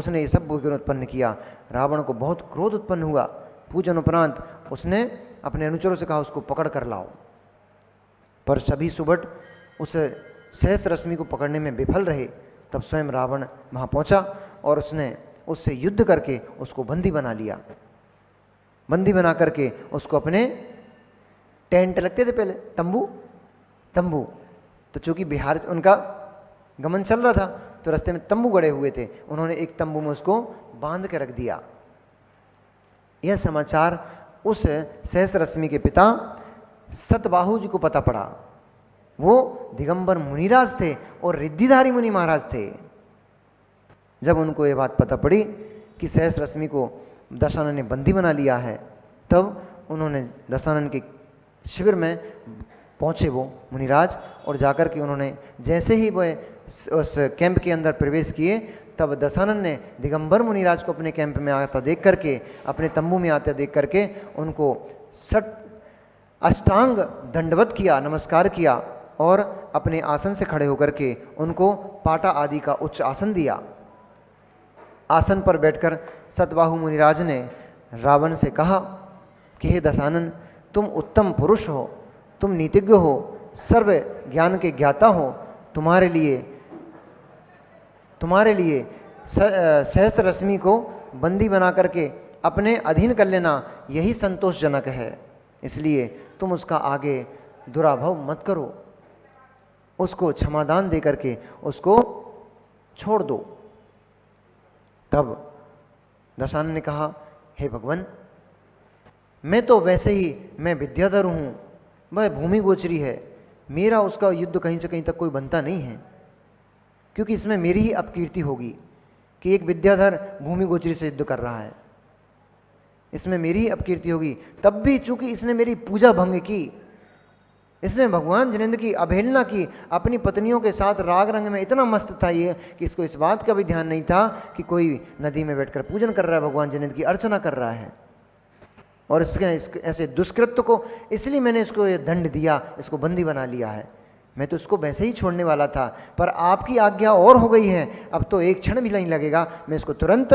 उसने ये सब भोजन उत्पन्न किया। रावण को बहुत क्रोध उत्पन्न हुआ। पूजन उपरांत उसने अपने अनुचरों से कहा उसको पकड़ कर लाओ, पर सभी सुबट उस सहस्र रश्मि को पकड़ने में विफल रहे। तब स्वयं रावण वहाँ पहुँचा और उसने उससे युद्ध करके उसको बंदी बना लिया। बंदी बना करके उसको अपने टेंट लगते थे पहले, तंबू, तो चूंकि बिहार उनका गमन चल रहा था तो रास्ते में तंबू गड़े हुए थे, उन्होंने एक तंबू में उसको बांध के रख दिया। यह समाचार उस सहस्र रश्मि के पिता सतबाहु जी को पता पड़ा। वो दिगंबर मुनिराज थे और रिद्धिधारी मुनि महाराज थे। जब उनको ये बात पता पड़ी कि सहस्र रश्मि को दशानन ने बंदी बना लिया है, तब उन्होंने दशानन के शिविर में पहुँचे वो मुनिराज, और जाकर के उन्होंने जैसे ही वह उस कैंप के अंदर प्रवेश किए, तब दशानन ने दिगंबर मुनिराज को अपने कैंप में आता देख करके, अपने तंबू में आते देख करके उनको अष्टांग दंडवत किया, नमस्कार किया और अपने आसन से खड़े होकर के उनको पाटा आदि का उच्च आसन दिया। आसन पर बैठकर सतबाहु मुनिराज ने रावण से कहा कि हे दशानन, तुम उत्तम पुरुष हो, तुम नीतिज्ञ हो, सर्व ज्ञान के ज्ञाता हो, तुम्हारे लिए सहस्र रश्मि को बंदी बना करके अपने अधीन कर लेना यही संतोषजनक है, इसलिए तुम उसका आगे दुराभाव मत करो, उसको क्षमादान दे करके उसको छोड़ दो। तब दशानन ने कहा, हे भगवान, मैं तो वैसे ही मैं विद्याधर हूँ, वह भूमि गोचरी है, मेरा उसका युद्ध कहीं से कहीं तक कोई बनता नहीं है, क्योंकि इसमें मेरी ही अपकीर्ति होगी कि एक विद्याधर भूमि गोचरी से युद्ध कर रहा है, इसमें मेरी ही अपकीर्ति होगी। तब भी चूंकि इसने मेरी पूजा भंग की, इसने भगवान जिनेंद्र की अवहेलना की, अपनी पत्नियों के साथ राग रंग में इतना मस्त था ये कि इसको इस बात का भी ध्यान नहीं था कि कोई नदी में बैठकर पूजन कर रहा है, भगवान जिनेंद्र की अर्चना कर रहा है। और इसके ऐसे दुष्कृत्य को इसलिए मैंने इसको ये दंड दिया, इसको बंदी बना लिया है। मैं तो इसको वैसे ही छोड़ने वाला था, पर आपकी आज्ञा और हो गई है, अब तो एक क्षण भी नहीं लगेगा, मैं इसको तुरंत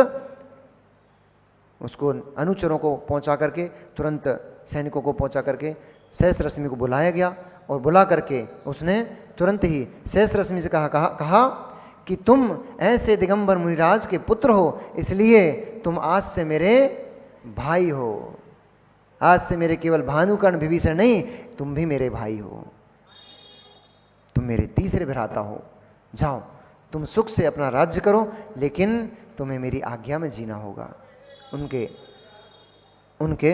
उसको अनुचरों को पहुंचा करके, तुरंत सैनिकों को पहुंचा करके सहस्र रश्मि को बुलाया गया। और बुला करके उसने तुरंत ही सहस्र रश्मि से कहा कि तुम ऐसे दिगंबर मुनिराज के पुत्र हो, इसलिए तुम आज से मेरे भाई हो, आज से मेरे केवल भानुकर्ण विभीषण नहीं, तुम भी मेरे भाई हो, तुम मेरे तीसरे भ्राता हो। जाओ तुम सुख से अपना राज्य करो, लेकिन तुम्हें मेरी आज्ञा में जीना होगा। उनके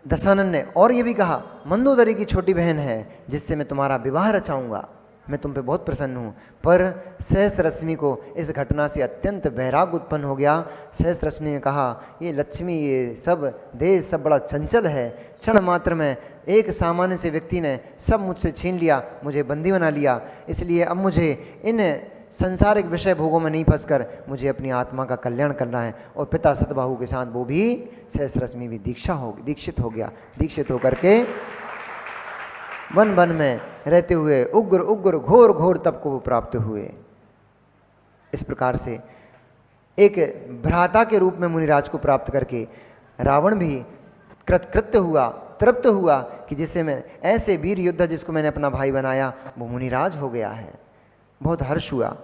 दशानन ने और ये भी कहा, मंदोदरी की छोटी बहन है जिससे मैं तुम्हारा विवाह रचाऊंगा, मैं तुम पे बहुत प्रसन्न हूँ। पर सहस्र रश्मि को इस घटना से अत्यंत वैराग्य उत्पन्न हो गया। सहस्र रश्मि ने कहा, ये लक्ष्मी, ये सब देश सब बड़ा चंचल है, क्षण मात्र में एक सामान्य से व्यक्ति ने सब मुझसे छीन लिया, मुझे बंदी बना लिया, इसलिए अब मुझे इन संसारिक विषय भोगों में नहीं फंसकर मुझे अपनी आत्मा का कल्याण करना है। और पिता सतबाहु के साथ वो भी सहस्र रश्मि भी दीक्षित हो गया। दीक्षित होकर के वन वन में रहते हुए उग्र उग्र घोर घोर तप को प्राप्त हुए। इस प्रकार से एक भ्राता के रूप में मुनिराज को प्राप्त करके रावण भी कृतकृत्य हुआ, तृप्त हुआ कि जिसे मैं ऐसे वीर योद्धा जिसको मैंने अपना भाई बनाया वो मुनिराज हो गया है। बहुत हर्ष हुआ।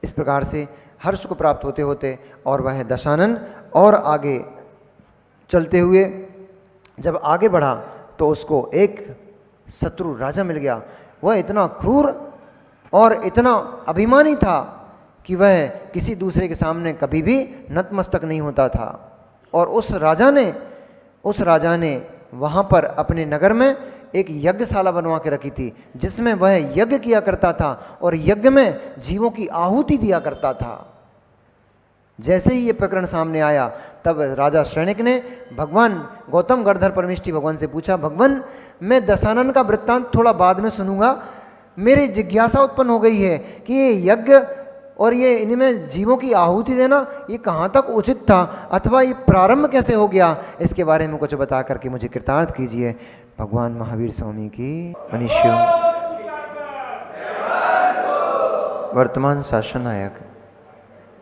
इस प्रकार से हर्ष को प्राप्त होते होते और वह दशानन और आगे चलते हुए जब आगे बढ़ा तो उसको एक शत्रु राजा मिल गया। वह इतना क्रूर और इतना अभिमानी था कि वह किसी दूसरे के सामने कभी भी नतमस्तक नहीं होता था। और उस राजा ने वहाँ पर अपने नगर में एक यज्ञशाला बनवा के रखी थी जिसमें वह यज्ञ किया करता था और यज्ञ में जीवों की आहुति दिया करता था। जैसे ही ये प्रकरण सामने आया तब राजा शैणिक ने भगवान गौतम गणधर परमेष्ठी भगवान से पूछा, भगवान मैं दशानन का वृत्तांत थोड़ा बाद में सुनूंगा, मेरी जिज्ञासा उत्पन्न हो गई है कि ये यज्ञ और ये इनमें जीवों की आहुति देना ये कहाँ तक उचित था अथवा ये प्रारंभ कैसे हो गया, इसके बारे में कुछ बता करके मुझे कृतार्थ कीजिए। भगवान महावीर स्वामी की मनुष्य वर्तमान शासन नायक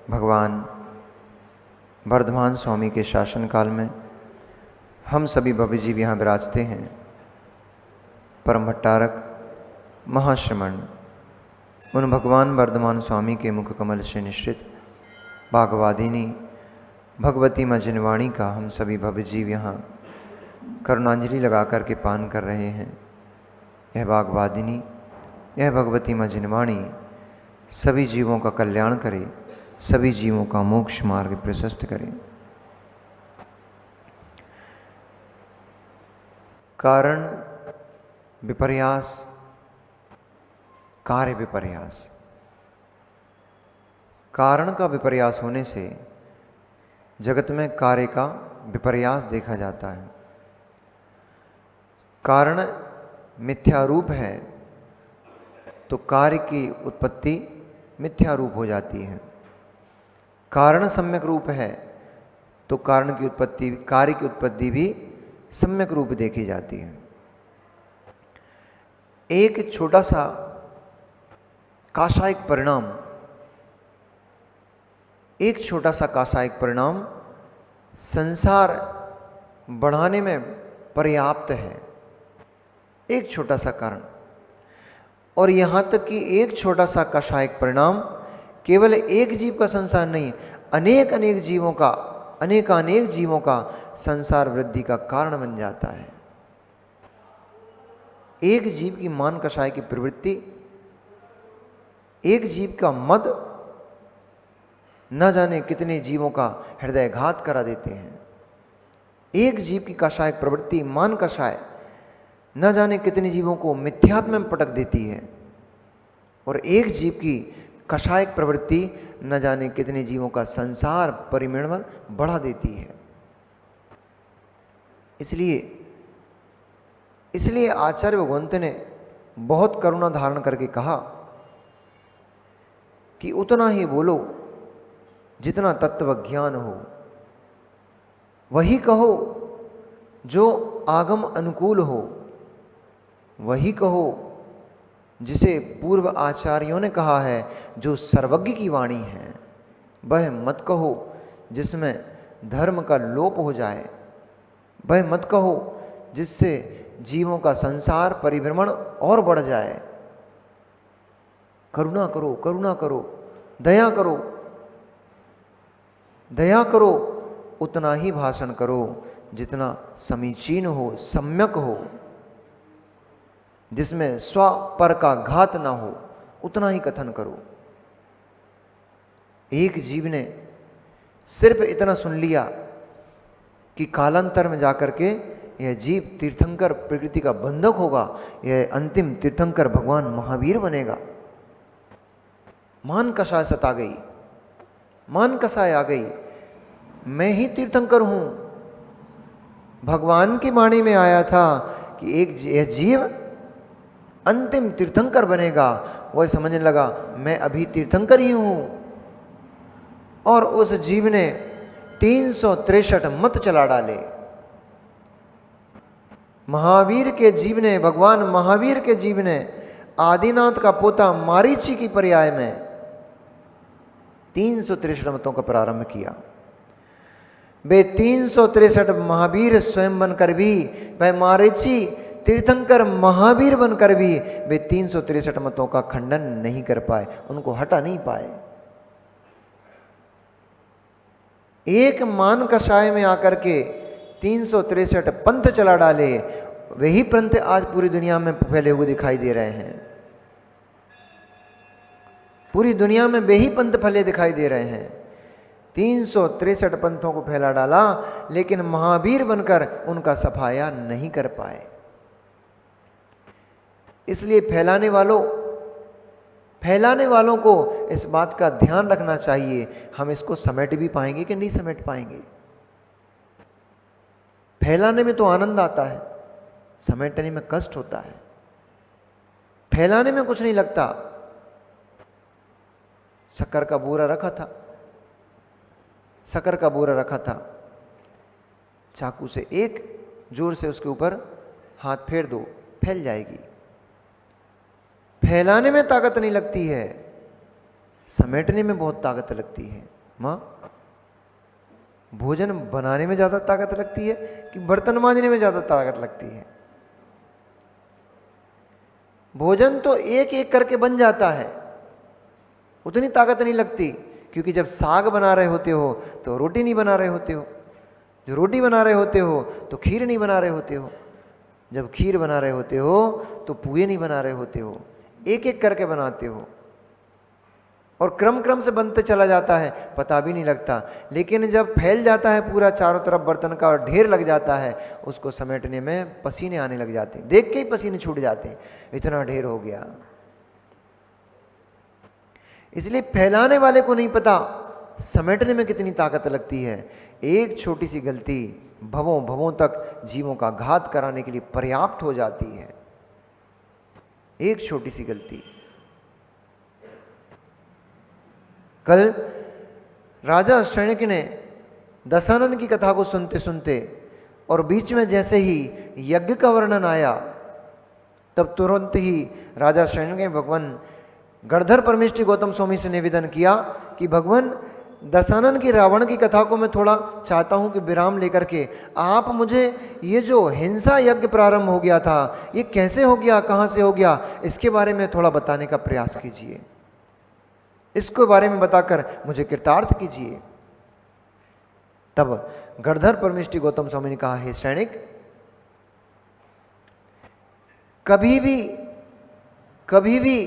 भगवान वर्धमान स्वामी के शासन काल में हम सभी भव्य जीव यहाँ विराजते हैं। परम भट्टारक महाश्रमण उन भगवान वर्धमान स्वामी के मुख कमल से निश्चित भागवादिनी भगवती माँ जिनवाणी का हम सभी भव्य जीव यहाँ करुणांजलि लगा कर के पान कर रहे हैं। यह भागवादिनी, यह भगवती माँ जिनवाणी सभी जीवों का कल्याण करे, सभी जीवों का मोक्ष मार्ग प्रशस्त करे। कारण विपर्यास, कार्य विपर्यास। कारण का विपर्यास होने से जगत में कार्य का विपर्यास देखा जाता है। कारण मिथ्या रूप है तो कार्य की उत्पत्ति मिथ्या रूप हो जाती है। कारण सम्यक रूप है तो कारण की उत्पत्ति, कार्य की उत्पत्ति भी सम्यक रूप देखी जाती है। एक छोटा सा काषायिक परिणाम, एक छोटा सा काषायिक परिणाम संसार बढ़ाने में पर्याप्त है। एक छोटा सा कारण, और यहां तक कि एक छोटा सा काषायिक परिणाम केवल एक जीव का संसार नहीं, अनेक अनेक जीवों का, अनेकानेक जीवों का संसार वृद्धि का कारण बन जाता है। एक जीव की मान कषाय की प्रवृत्ति, एक जीव का मद न जाने कितने जीवों का हृदयघात करा देते हैं। एक जीव की कषायक प्रवृत्ति, मान कषाय, न जाने कितने जीवों को मिथ्यात्व में पटक देती है, और एक जीव की कषायक प्रवृत्ति न जाने कितने जीवों का संसार परिमण बढ़ा देती है। इसलिए आचार्य भगवंत ने बहुत करुणा धारण करके कहा कि उतना ही बोलो जितना तत्व ज्ञान हो, वही कहो जो आगम अनुकूल हो, वही कहो जिसे पूर्व आचार्यों ने कहा है जो सर्वज्ञ की वाणी है। वह मत कहो जिसमें धर्म का लोप हो जाए, वह मत कहो जिससे जीवों का संसार परिभ्रमण और बढ़ जाए। करुणा करो, करुणा करो, दया करो, दया करो, उतना ही भाषण करो जितना समीचीन हो, सम्यक हो, जिसमें स्व पर का घात ना हो, उतना ही कथन करो। एक जीव ने सिर्फ इतना सुन लिया कि कालांतर में जाकर के यह जीव तीर्थंकर प्रकृति का बंधक होगा, यह अंतिम तीर्थंकर भगवान महावीर बनेगा। मान कषाय सता गई, मान कषाय आ गई, मैं ही तीर्थंकर हूं। भगवान की वाणी में आया था कि यह जीव अंतिम तीर्थंकर बनेगा, वह समझने लगा मैं अभी तीर्थंकर ही हूं। और उस जीव ने 363 मत चला डाले। महावीर के जीव ने, भगवान महावीर के जीव ने आदिनाथ का पोता मारीची की पर्याय में 363 मतों का प्रारंभ किया। वे 363 महावीर स्वयं बनकर भी, वह मारीची तीर्थंकर महावीर बनकर भी वे 363 मतों का खंडन नहीं कर पाए, उनको हटा नहीं पाए। एक मान कषाय में आकर के 363 पंथ चला डाले, वही पंथ आज पूरी दुनिया में फैले हुए दिखाई दे रहे हैं। पूरी दुनिया में वही पंथ फैले दिखाई दे रहे हैं। 363 पंथों को फैला डाला, लेकिन महावीर बनकर उनका सफाया नहीं कर पाए। इसलिए फैलाने वालों को इस बात का ध्यान रखना चाहिए, हम इसको समेट भी पाएंगे कि नहीं समेट पाएंगे। फैलाने में तो आनंद आता है, समेटने में कष्ट होता है। फैलाने में कुछ नहीं लगता। शक्कर का बोरा रखा था, शक्कर का बोरा रखा था, चाकू से एक जोर से उसके ऊपर हाथ फेर दो, फैल जाएगी। फैलाने में ताकत नहीं लगती है, समेटने में बहुत ताकत लगती है। माँ, भोजन बनाने में ज्यादा ताकत लगती है कि बर्तन मांजने में ज्यादा ताकत लगती है? भोजन तो एक एक करके बन जाता है, उतनी ताकत नहीं लगती, क्योंकि जब साग बना रहे होते हो तो रोटी नहीं बना रहे होते हो, जो रोटी बना रहे होते हो तो खीर नहीं बना रहे होते हो, जब खीर बना रहे होते हो तो पुए नहीं बना रहे होते हो, एक एक करके बनाते हो और क्रम क्रम से बनते चला जाता है, पता भी नहीं लगता। लेकिन जब फैल जाता है पूरा चारों तरफ बर्तन का और ढेर लग जाता है, उसको समेटने में पसीने आने लग जाते हैं, देख के ही पसीने छूट जाते हैं, इतना ढेर हो गया। इसलिए फैलाने वाले को नहीं पता समेटने में कितनी ताकत लगती है। एक छोटी सी गलती भवों भवों तक जीवों का घात कराने के लिए पर्याप्त हो जाती है, एक छोटी सी गलती। कल राजा शण्यक ने दशानन की कथा को सुनते सुनते और बीच में जैसे ही यज्ञ का वर्णन आया, तब तुरंत ही राजा शण्यक ने भगवान गणधर परमेष्टि गौतम स्वामी से निवेदन किया कि भगवान, दशानन की रावण की कथा को मैं थोड़ा चाहता हूं कि विराम लेकर के आप मुझे ये जो हिंसा यज्ञ प्रारंभ हो गया था, ये कैसे हो गया, कहां से हो गया, इसके बारे में थोड़ा बताने का प्रयास कीजिए, इसके बारे में बताकर मुझे कृतार्थ कीजिए। तब गणधर परमेष्टि गौतम स्वामी ने कहा, हे सैनिक, कभी भी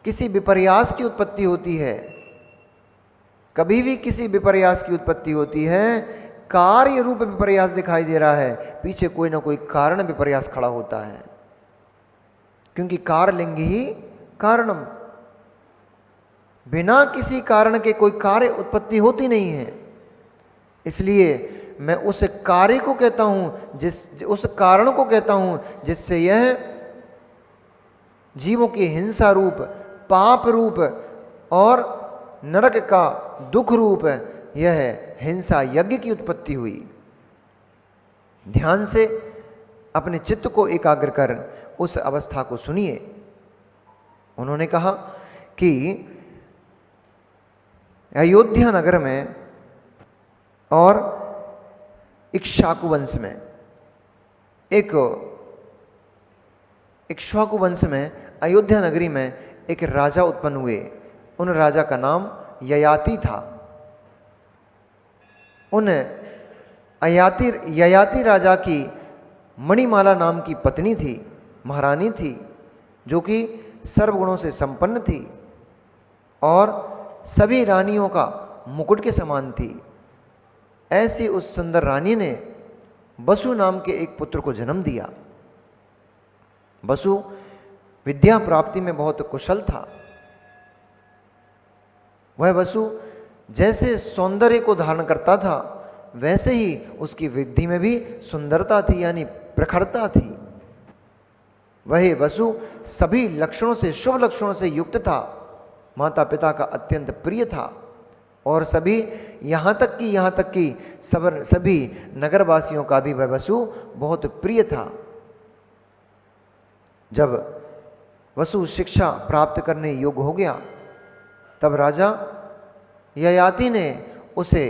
किसी विपर्यास की उत्पत्ति होती है, कभी भी किसी विपर्यास की उत्पत्ति होती है, कार्य रूप विपर्यास दिखाई दे रहा है, पीछे कोई ना कोई कारण विपर्यास खड़ा होता है, क्योंकि कारलिंग ही कारणम, बिना किसी कारण के कोई कार्य उत्पत्ति होती नहीं है। इसलिए मैं उस कार्य को कहता हूं, उस कारण को कहता हूं जिससे यह जीवों की हिंसा रूप, पाप रूप और नरक का दुख रूप यह हिंसा यज्ञ की उत्पत्ति हुई। ध्यान से अपने चित्त को एकाग्र कर उस अवस्था को सुनिए। उन्होंने कहा कि अयोध्या नगर में और इक्ष्वाकु वंश में, इक्ष्वाकु वंश में अयोध्या नगरी में एक राजा उत्पन्न हुए। उन राजा का नाम ययाति था। उन ययाति राजा की मणिमाला नाम की पत्नी थी, महारानी थी, जो कि सर्वगुणों से संपन्न थी और सभी रानियों का मुकुट के समान थी। ऐसी उस सुंदर रानी ने वसु नाम के एक पुत्र को जन्म दिया। वसु विद्या प्राप्ति में बहुत कुशल था। वह वसु जैसे सौंदर्य को धारण करता था, वैसे ही उसकी वृद्धि में भी सुंदरता थी, यानी प्रखरता थी। वह वसु सभी लक्षणों से, शुभ लक्षणों से युक्त था, माता पिता का अत्यंत प्रिय था और सभी यहाँ तक कि सभी नगरवासियों का भी वह वसु बहुत प्रिय था। जब वसु शिक्षा प्राप्त करने योग्य हो गया, तब राजा ययाति ने उसे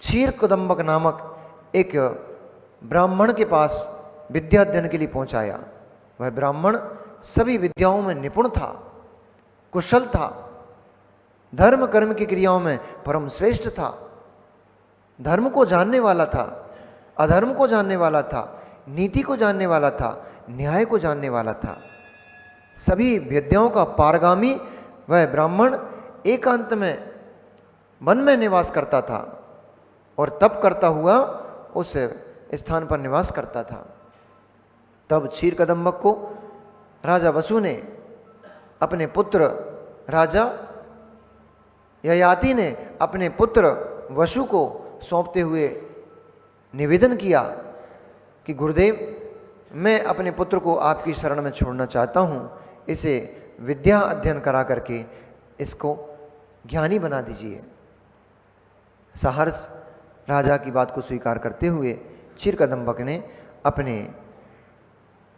क्षीरकदंबक नामक एक ब्राह्मण के पास विद्या अध्ययन के लिए पहुंचाया। वह ब्राह्मण सभी विद्याओं में निपुण था, कुशल था, धर्म कर्म की क्रियाओं में परम श्रेष्ठ था, धर्म को जानने वाला था, अधर्म को जानने वाला था, नीति को जानने वाला था, न्याय को जानने वाला था, सभी विद्याओं का पारगामी वह ब्राह्मण एकांत में वन में निवास करता था और तप करता हुआ उस स्थान पर निवास करता था। तब क्षीरकदंबक को राजा वसु ने अपने पुत्र, राजा ययाति ने अपने पुत्र वसु को सौंपते हुए निवेदन किया कि गुरुदेव, मैं अपने पुत्र को आपकी शरण में छोड़ना चाहता हूँ, इसे विद्या अध्ययन करा करके इसको ज्ञानी बना दीजिए। सहर्ष राजा की बात को स्वीकार करते हुए क्षीरकदंबक ने अपने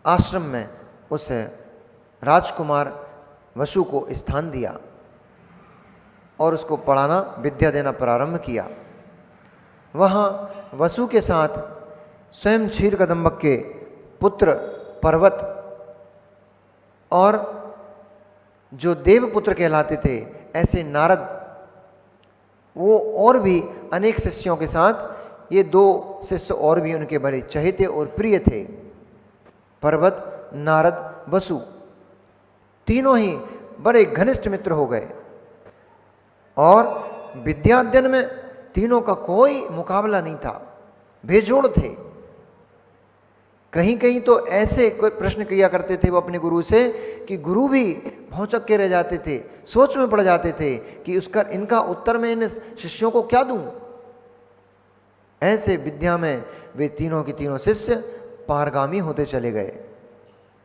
आश्रम में उस राजकुमार वसु को स्थान दिया और उसको पढ़ाना, विद्या देना प्रारंभ किया। वहाँ वसु के साथ स्वयं क्षीरकदम्बक के पुत्र पर्वत और जो देवपुत्र कहलाते थे ऐसे नारद, वो और भी अनेक शिष्यों के साथ, ये 2 शिष्य और भी उनके बड़े चहेते और प्रिय थे, पर्वत, नारद, वसु, तीनों ही बड़े घनिष्ठ मित्र हो गए। और विद्याध्ययन में तीनों का कोई मुकाबला नहीं था, बेजोड़ थे। कहीं कहीं तो ऐसे कोई प्रश्न किया करते थे वो अपने गुरु से कि गुरु भी भौचक के रह जाते थे, सोच में पड़ जाते थे कि उसका इनका उत्तर मैं इन शिष्यों को क्या दूं। ऐसे विद्या में वे तीनों के तीनों शिष्य पारगामी होते चले गए,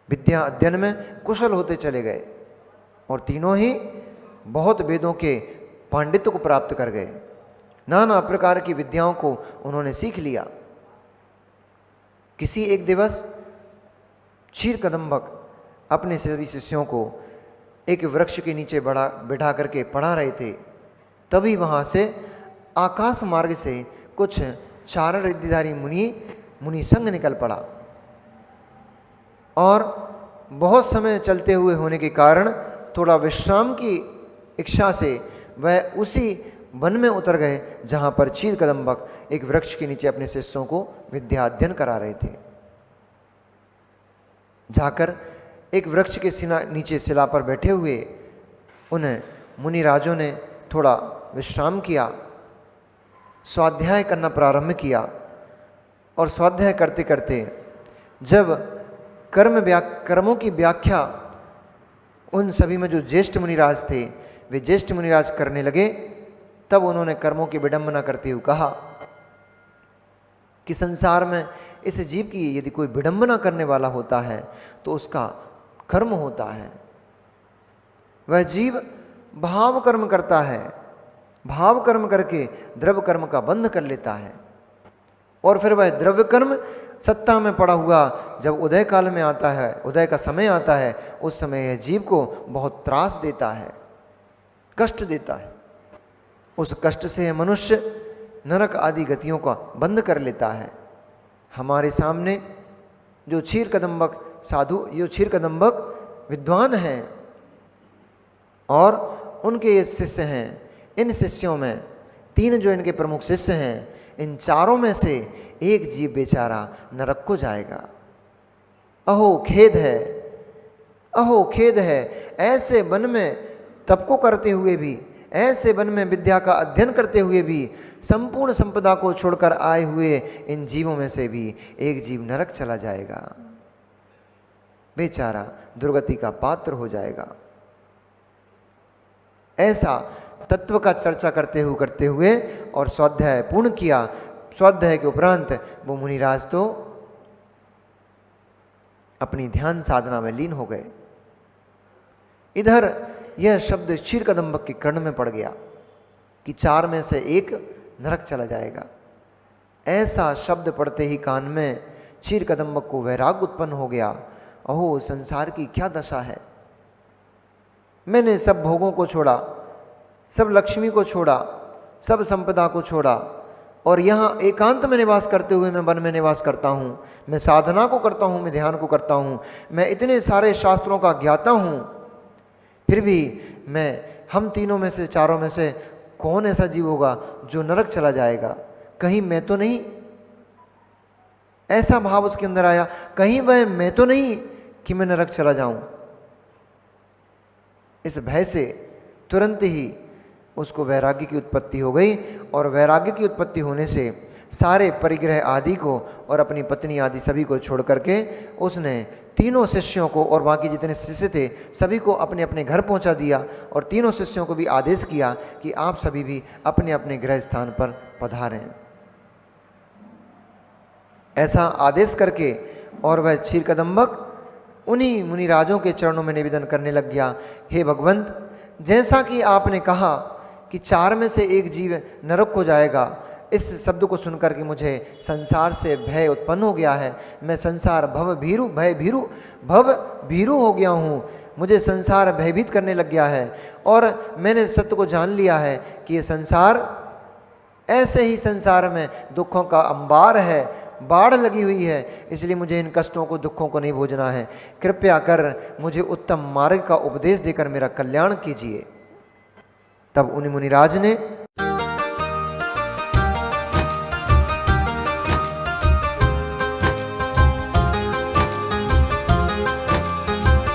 विद्या अध्ययन में कुशल होते चले गए और तीनों ही बहुत वेदों के पांडित्य को प्राप्त कर गए। नाना प्रकार की विद्याओं को उन्होंने सीख लिया। किसी एक दिवस क्षीरकदम्बक अपने सभी शिष्यों को एक वृक्ष के नीचे बैठा करके पढ़ा रहे थे। तभी वहां से आकाश मार्ग से कुछ चारण रिद्धिधारी मुनि संघ निकल पड़ा और बहुत समय चलते हुए होने के कारण थोड़ा विश्राम की इच्छा से वह उसी वन में उतर गए जहां पर क्षीरकदम्बक एक वृक्ष के नीचे अपने शिष्यों को विद्या अध्ययन करा रहे थे। जाकर एक वृक्ष के नीचे शिला पर बैठे हुए उन्हें मुनिराजों ने थोड़ा विश्राम किया, स्वाध्याय करना प्रारंभ किया और स्वाध्याय करते करते जब कर्मों की व्याख्या उन सभी में जो ज्येष्ठ मुनिराज थे वे ज्येष्ठ मुनिराज करने लगे, तब उन्होंने कर्मों की विडंबना करते हुए कहा कि संसार में इस जीव की यदि कोई विडंबना करने वाला होता है तो उसका कर्म होता है। वह जीव भाव कर्म करता है, भाव कर्म करके द्रव्य कर्म का बंध कर लेता है और फिर वह द्रव्य कर्म सत्ता में पड़ा हुआ जब उदय काल में आता है, उदय का समय आता है, उस समय यह जीव को बहुत त्रास देता है, कष्ट देता है। उस कष्ट से मनुष्य नरक आदि गतियों का बंद कर लेता है। हमारे सामने जो क्षीरकदम्बक साधु, जो क्षीरकदम्बक विद्वान हैं और उनके ये शिष्य हैं, इन शिष्यों में 3 जो इनके प्रमुख शिष्य हैं, इन चारों में से एक जीव बेचारा नरक को जाएगा। अहो खेद है, अहो खेद है। ऐसे वन में तप को करते हुए भी, ऐसे वन में विद्या का अध्ययन करते हुए भी, संपूर्ण संपदा को छोड़कर आए हुए इन जीवों में से भी एक जीव नरक चला जाएगा, बेचारा दुर्गति का पात्र हो जाएगा। ऐसा तत्व का चर्चा करते हुए और स्वाध्याय पूर्ण किया। स्वाध्याय के उपरांत वो मुनिराज तो अपनी ध्यान साधना में लीन हो गए। इधर यह शब्द क्षीरकदम्बक के कर्ण में पड़ गया कि 4 में से एक नरक चला जाएगा। ऐसा शब्द पढ़ते ही कान में क्षीरकदम्बक को वैराग्य उत्पन्न हो गया। अहो संसार की क्या दशा है, मैंने सब भोगों को छोड़ा, सब लक्ष्मी को छोड़ा, सब संपदा को छोड़ा और यहाँ एकांत में निवास करते हुए मैं वन में निवास करता हूँ, मैं साधना को करता हूँ, मैं ध्यान को करता हूँ, मैं इतने सारे शास्त्रों का ज्ञाता हूँ, फिर भी हम तीनों में से, चारों में से कौन ऐसा जीव होगा जो नरक चला जाएगा? कहीं मैं तो नहीं? ऐसा भाव उसके अंदर आया, कहीं वह मैं तो नहीं कि मैं नरक चला जाऊं। इस भय से तुरंत ही उसको वैराग्य की उत्पत्ति हो गई और वैराग्य की उत्पत्ति होने से सारे परिग्रह आदि को और अपनी पत्नी आदि सभी को छोड़ करके उसने तीनों शिष्यों को और बाकी जितने शिष्य थे सभी को अपने अपने घर पहुंचा दिया और तीनों शिष्यों को भी आदेश किया कि आप सभी भी अपने अपने गृह स्थान पर पधारें। ऐसा आदेश करके और वह क्षीरकदम्बक उन्हीं मुनिराजों के चरणों में निवेदन करने लग गया, हे भगवंत, जैसा कि आपने कहा कि 4 में से एक जीव नरक को जाएगा, इस शब्द को सुनकर के मुझे संसार से भय उत्पन्न हो गया है। मैं संसार भव भीरु हो गया हूँ। मुझे संसार भयभीत करने लग गया है और मैंने सत्य को जान लिया है कि ये संसार, ऐसे ही संसार में दुखों का अंबार है, बाढ़ लगी हुई है, इसलिए मुझे इन कष्टों को, दुखों को नहीं भोजना है। कृपया कर मुझे उत्तम मार्ग का उपदेश देकर मेरा कल्याण कीजिए। तब उन मुनिराज ने